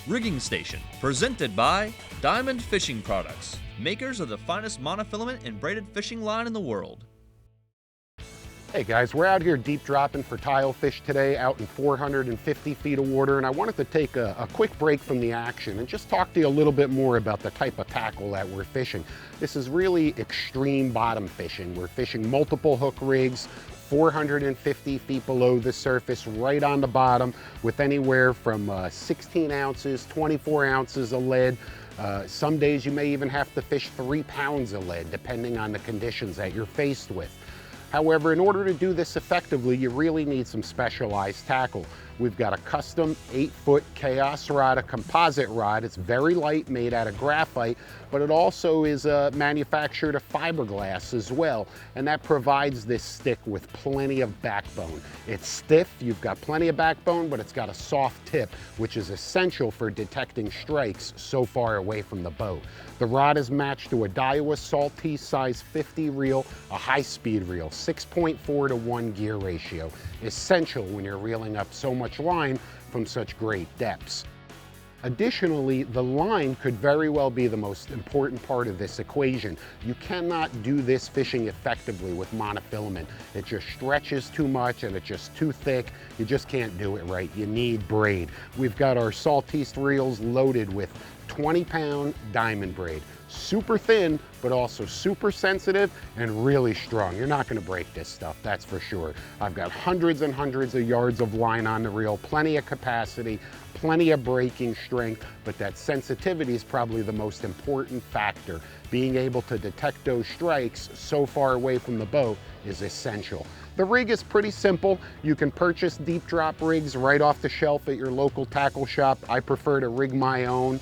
Rigging Station, presented by Diamond Fishing Products, makers of the finest monofilament and braided fishing line in the world. Hey guys, we're out here deep dropping for tilefish today, out in 450 feet of water, and I wanted to take a quick break from the action and just talk to you a little bit more about the type of tackle that we're fishing. This is really extreme bottom fishing. We're fishing multiple hook rigs, 450 feet below the surface, right on the bottom, with anywhere from 16 ounces, 24 ounces of lead. Some days you may even have to fish 3 pounds of lead, depending on the conditions that you're faced with. However, in order to do this effectively, you really need some specialized tackle. We've got a custom 8-foot Chaos rod, a composite rod. It's very light, made out of graphite, but it also is manufactured of fiberglass as well, and that provides this stick with plenty of backbone. It's stiff, you've got plenty of backbone, but it's got a soft tip, which is essential for detecting strikes so far away from the boat. The rod is matched to a Daiwa Saltist size 50 reel, a high-speed reel, 6.4 to 1 gear ratio, essential when you're reeling up so much line from such great depths. Additionally, the line could very well be the most important part of this equation. You cannot do this fishing effectively with monofilament. It just stretches too much and it's just too thick. You just can't do it right. You need braid. We've got our Saltist reels loaded with 20-pound diamond braid. Super thin, but also super sensitive and really strong. You're not gonna break this stuff, that's for sure. I've got hundreds and hundreds of yards of line on the reel, plenty of capacity, plenty of breaking strength, but that sensitivity is probably the most important factor. Being able to detect those strikes so far away from the boat is essential. The rig is pretty simple. You can purchase deep drop rigs right off the shelf at your local tackle shop. I prefer to rig my own,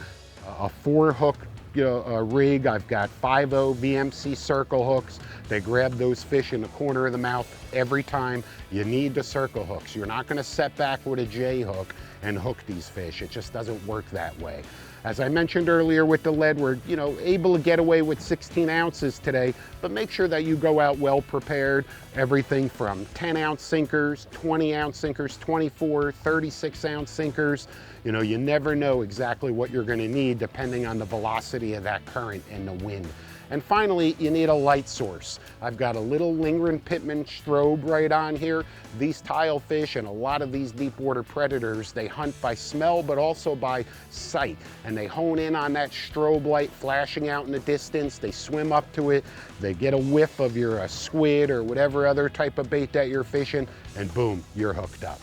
a 4-hook rig. I've got 5/0 VMC circle hooks. They grab those fish in the corner of the mouth every time. You need the circle hooks. You're not gonna set back with a J hook and hook these fish. It just doesn't work that way. As I mentioned earlier with the lead, we're able to get away with 16 ounces today, but make sure that you go out well prepared. Everything from 10-ounce sinkers, 20-ounce sinkers, 24, 36-ounce sinkers. You never know exactly what you're gonna need depending on the velocity of that current and the wind. And finally, you need a light source. I've got a little Lingren Pittman strobe right on here. These tilefish and a lot of these deep water predators, they hunt by smell, but also by sight. And they hone in on that strobe light flashing out in the distance. They swim up to it. They get a whiff of your squid or whatever other type of bait that you're fishing, and boom, you're hooked up.